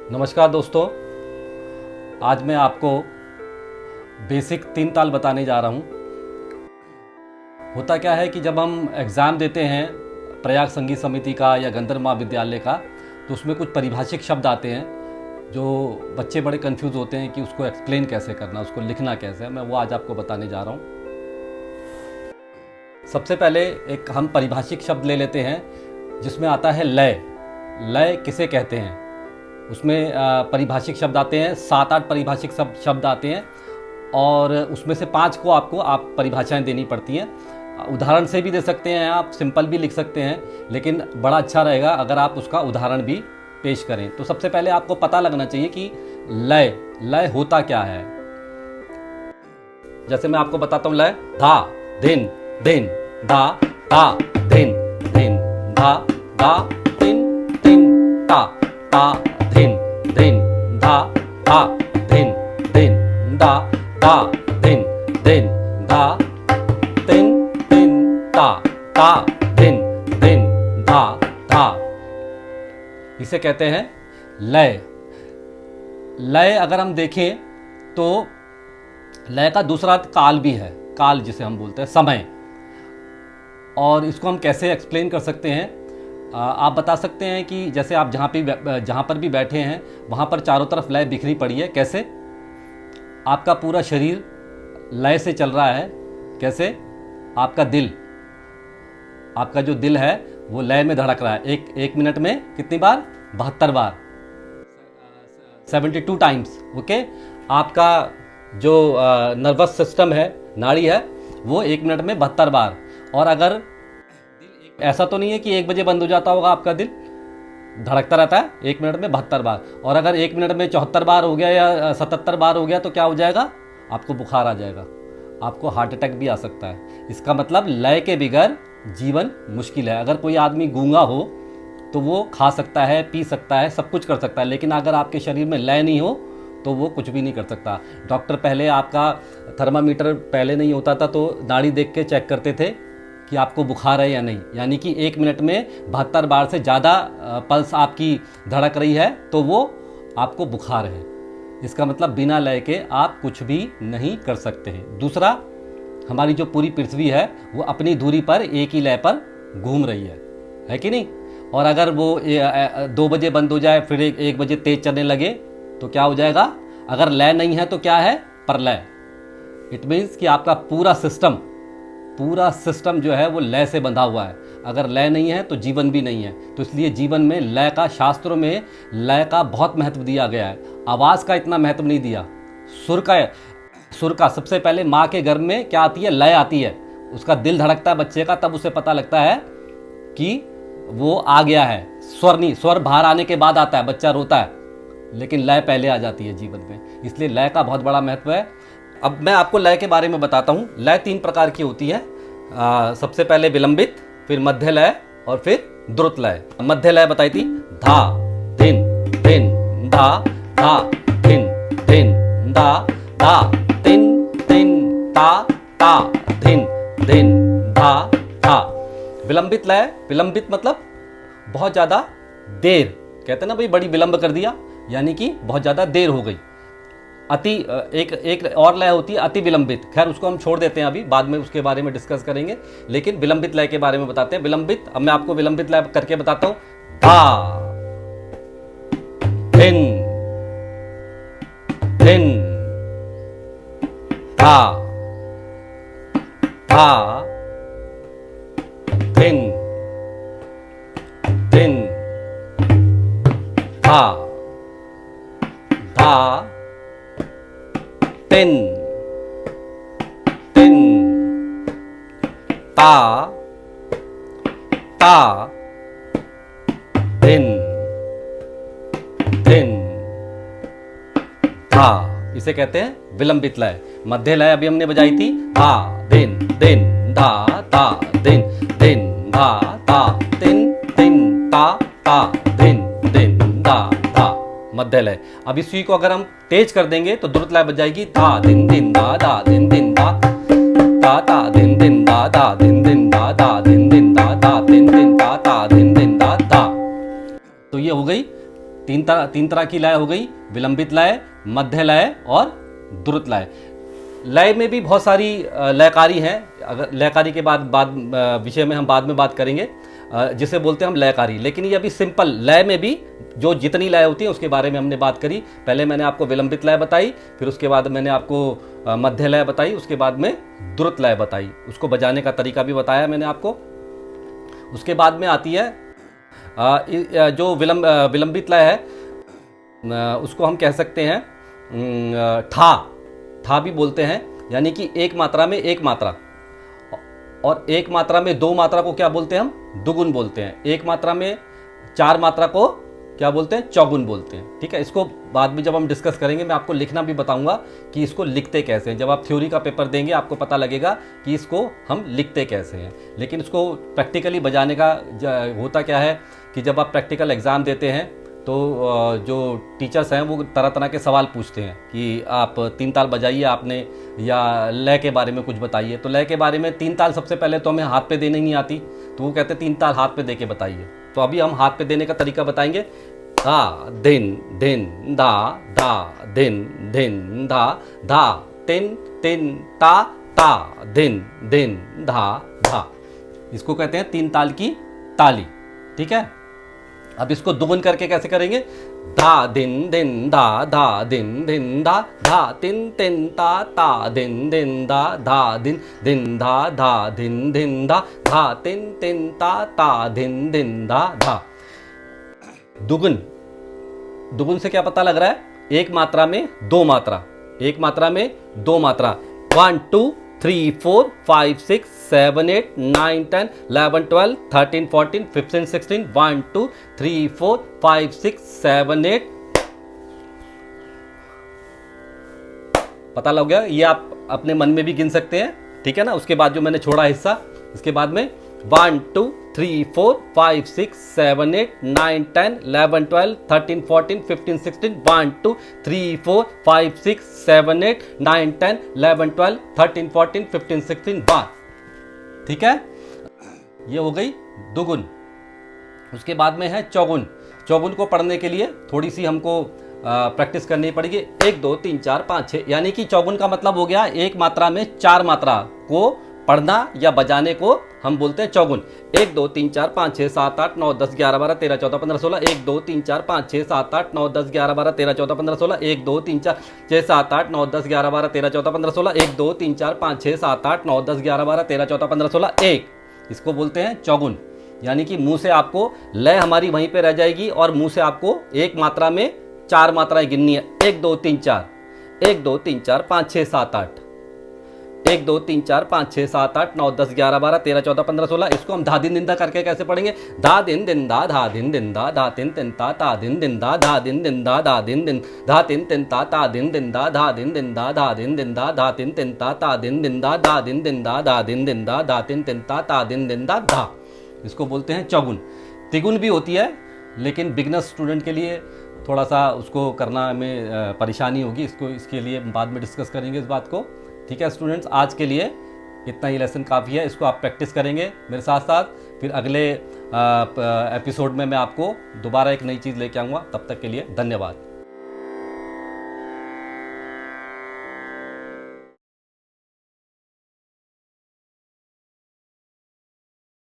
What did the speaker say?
नमस्कार दोस्तों, आज मैं आपको बेसिक 3 ताल बताने जा रहा हूँ। होता क्या है कि जब हम एग्ज़ाम देते हैं प्रयाग संगीत समिति का या गंधर्व महाविद्यालय का, तो उसमें कुछ परिभाषिक शब्द आते हैं जो बच्चे बड़े कंफ्यूज होते हैं कि उसको एक्सप्लेन कैसे करना, उसको लिखना कैसे है। मैं वो आज आपको बताने जा रहा हूँ। सबसे पहले एक हम परिभाषिक शब्द ले लेते हैं जिसमें आता है लय। लय किसे कहते हैं? उसमें परिभाषिक शब्द आते हैं, 7-8 परिभाषिक शब्द आते हैं और उसमें से 5 को आपको परिभाषाएं देनी पड़ती हैं। उदाहरण से भी दे सकते हैं, आप सिंपल भी लिख सकते हैं, लेकिन बड़ा अच्छा रहेगा अगर आप उसका उदाहरण भी पेश करें। तो सबसे पहले आपको पता लगना चाहिए कि लय होता क्या है। जैसे मैं आपको बताता हूँ, लय धा दिन दिन धा धा दिन दिन धा धा दिन दिन ता ता दिन दिन धा धा दिन दिन धा धा दिन दिन धा दिन दिन ता ता दिन दिन धा धा। इसे कहते हैं लय। लय अगर हम देखें तो लय का दूसरा काल भी है, काल जिसे हम बोलते हैं समय। और इसको हम कैसे एक्सप्लेन कर सकते हैं? आप बता सकते हैं कि जैसे आप जहाँ पर भी बैठे हैं वहाँ पर चारों तरफ लय बिखरी पड़ी है। कैसे? आपका पूरा शरीर लय से चल रहा है। कैसे? आपका जो दिल है वो लय में धड़क रहा है। एक मिनट में कितनी बार? 72 बार, 72 टाइम्स। ओके। आपका जो नर्वस सिस्टम है, नाड़ी है, वो 1 मिनट में 72 बार। और अगर ऐसा तो नहीं है कि 1 बजे बंद हो जाता होगा, आपका दिल धड़कता रहता है 1 मिनट में 72 बार। और अगर 1 मिनट में 74 बार हो गया या 77 बार हो गया तो क्या हो जाएगा? आपको बुखार आ जाएगा, आपको हार्ट अटैक भी आ सकता है। इसका मतलब लय के बिगैर जीवन मुश्किल है। अगर कोई आदमी गूंगा हो तो वो खा सकता है, पी सकता है, सब कुछ कर सकता है, लेकिन अगर आपके शरीर में लय नहीं हो तो वो कुछ भी नहीं कर सकता। डॉक्टर पहले आपका थर्मामीटर पहले नहीं होता था तो नाड़ी देख के चेक करते थे कि आपको बुखार है या नहीं। यानी कि 1 मिनट में 72 बार से ज़्यादा पल्स आपकी धड़क रही है तो वो आपको बुखार है। इसका मतलब बिना लय के आप कुछ भी नहीं कर सकते हैं। दूसरा, हमारी जो पूरी पृथ्वी है वो अपनी धुरी पर एक ही लय पर घूम रही है कि नहीं? और अगर वो 2 बजे बंद हो जाए फिर 1 बजे तेज चलने लगे तो क्या हो जाएगा? अगर लय नहीं है तो क्या है? प्रलय। इट मीन्स कि आपका पूरा सिस्टम जो है वो लय से बंधा हुआ है। अगर लय नहीं है तो जीवन भी नहीं है। तो इसलिए जीवन में लय का, शास्त्रों में लय का बहुत महत्व दिया गया है। आवाज़ का इतना महत्व नहीं दिया। सुर का सबसे पहले माँ के गर्भ में क्या आती है? लय आती है। उसका दिल धड़कता है बच्चे का, तब उसे पता लगता है कि वो आ गया है। स्वर नहीं, स्वर बाहर आने के बाद आता है, बच्चा रोता है, लेकिन लय पहले आ जाती है जीवन में। इसलिए लय का बहुत बड़ा महत्व है। अब मैं आपको लय के बारे में बताता हूँ। लय 3 प्रकार की होती है। सबसे पहले विलंबित, फिर मध्य लय और फिर द्रुत लय। मध्य लय बताई थी, धा दिन दिन धा धा दिन दिन धा धा दिन दिन ता ता दिन दिन धा धा। विलंबित लय, विलंबित मतलब बहुत ज़्यादा देर। कहते हैं ना भाई, बड़ी विलंब कर दिया, यानी कि बहुत ज़्यादा देर हो गई। एक और लय होती है अति विलंबित। खैर उसको हम छोड़ देते हैं, अभी बाद में उसके बारे में डिस्कस करेंगे। लेकिन विलंबित लय के बारे में बताते हैं। विलंबित, अब मैं आपको विलंबित लय करके बताता हूं। धा दिन दिन धा धा दिन दिन धा धा दिन दिन ता ता दिन दिन धा। इसे कहते हैं विलंबित लय। मध्य लय अभी हमने बजाई थी, धा दिन दिन धा ता दिन दिन धा ता दिन दिन ता ता दिन दिन धा धा। मध्य लय। अब इसी को अगर हम तेज कर देंगे तो द्रुत लय बज जाएगी, धा दिन दिन धा धा दिन दिन धा ता ता दिन दिन धा धा दिन दिन धा धा दिन दिन धा धा दिन दिन ता ता दिन दिन धा धा। तो ये हो गई तीन तरह की लय हो गई, विलंबित लय, मध्य लय और द्रुत लय। लय में भी बहुत सारी लयकारी हैं, अगर लयकारी के बाद विषय में हम बाद में बात करेंगे, जिसे बोलते हैं हम लयकारी। लेकिन ये अभी सिंपल लय में भी जो जितनी लय होती है उसके बारे में हमने बात करी। पहले मैंने आपको विलंबित लय बताई, फिर उसके बाद मैंने आपको मध्य लय बताई, उसके बाद में द्रुत लय बताई, उसको बजाने का तरीका भी बताया मैंने आपको। उसके बाद में आती है जो विलंबित लय है, उसको हम कह सकते हैं ठा भी बोलते हैं, यानी कि एक मात्रा में एक मात्रा, और एक मात्रा में दो मात्रा को क्या बोलते हैं हम, दुगुन बोलते हैं। एक मात्रा में चार मात्रा को क्या बोलते हैं, चौगुन बोलते हैं। ठीक है, इसको बाद में जब हम डिस्कस करेंगे मैं आपको लिखना भी बताऊंगा कि इसको लिखते कैसे हैं। जब आप थ्योरी का पेपर देंगे आपको पता लगेगा कि इसको हम लिखते कैसे हैं। लेकिन इसको प्रैक्टिकली बजाने का होता क्या है कि जब आप प्रैक्टिकल एग्ज़ाम देते हैं तो जो टीचर्स हैं वो तरह तरह के सवाल पूछते हैं कि आप तीन ताल बजाइए आपने, या लय के बारे में कुछ बताइए। तो लय के बारे में तीन ताल सबसे पहले तो हमें हाथ पे देने नहीं आती, तो वो कहते हैं तीन ताल हाथ पे दे के बताइए। तो अभी हम हाथ पे देने का तरीका बताएंगे। धा दिन दिन धा धा दिन दिन धा धा तिन तिन ता ता दिन दिन धा धा। इसको कहते हैं तीन ताल की ताली। ठीक है, अब इसको दुगुन करके कैसे करेंगे, धा दिन दिन धा धा दिन दिन धा धा तिन तिन ता ता दिन दिन धा धा दिन दिन धा धा दिन दिन धा धा तिन तिन ता ता दिन दिन धा धा। दुगुन, दुगुन से क्या पता लग रहा है, एक मात्रा में दो मात्रा, एक मात्रा में दो मात्रा। 1 2 3 4 5 6 7 8 9 10 11 12 13 14 15 16 1 2 3 4 5 6 7 8। पता लग गया, ये आप अपने मन में भी गिन सकते हैं। ठीक है ना, उसके बाद जो मैंने छोड़ा हिस्सा, इसके बाद में 1 2 3 4 5 6 7 8 9 10 11 12 13 14 15 16 1 2 3 4 5 6 7 8 9 10 11 12 13 14 15 16 1। ठीक है, ये हो गई दुगुन। उसके बाद में है चौगुन। चौगुन को पढ़ने के लिए थोड़ी सी हमको प्रैक्टिस करनी पड़ेगी। 1 2 3 4 5 6, यानी कि चौगुन का मतलब हो गया एक मात्रा में चार मात्रा को पढ़ना या बजाने को हम बोलते हैं चौगुन। 1 2 3 4 5 6 7 8 9 10 11 12 13 14 15 16। 1 2 3 4 5 6 7 8 9 10 11 12 13 14 15 16। 1 2 3 4 6 7 8 9 10 11 12 13 14 15 16। 1 2 3 4 5 6 7 8 9 10 11 12 13 14 15 16 1। इसको बोलते हैं चौगुन, यानी कि मुंह से आपको लय हमारी वहीं पे रह जाएगी और मुंह से आपको एक मात्रा में चार मात्राएं गिननी है। 1 2 3 4, 1 2 3 4 5 6 7 8, 1 2 3 4 5 6 7 8 9 10 11 12 13 14 15 16। इसको हम धा दिन दिन दा करके कैसे पढ़ेंगे, धा दिन दिन दा धा दिन दिन दा धा तिन तिन ता ता दिन दिन दा धा दिन दिन दा धा दिन दिन धा तिन तिन ता ता दिन दिन दा धा दिन दिन दा धा दिन दिन दा धा तिन तिन ता ता दिन दिन दा धा दिन दिन दा धा दिन दिन दा धा तिन तिन ता ता दिन दिन दा धा। इसको बोलते हैं चौगुन। तिगुन भी होती है, लेकिन बिगनर स्टूडेंट के लिए थोड़ा सा उसको करना में परेशानी होगी। इसके लिए बाद में डिस्कस करेंगे इस बात को। ठीक है स्टूडेंट्स, आज के लिए इतना ही लेसन काफ़ी है। इसको आप प्रैक्टिस करेंगे मेरे साथ साथ। फिर अगले एपिसोड में मैं आपको दोबारा एक नई चीज़ लेके आऊँगा। तब तक के लिए धन्यवाद।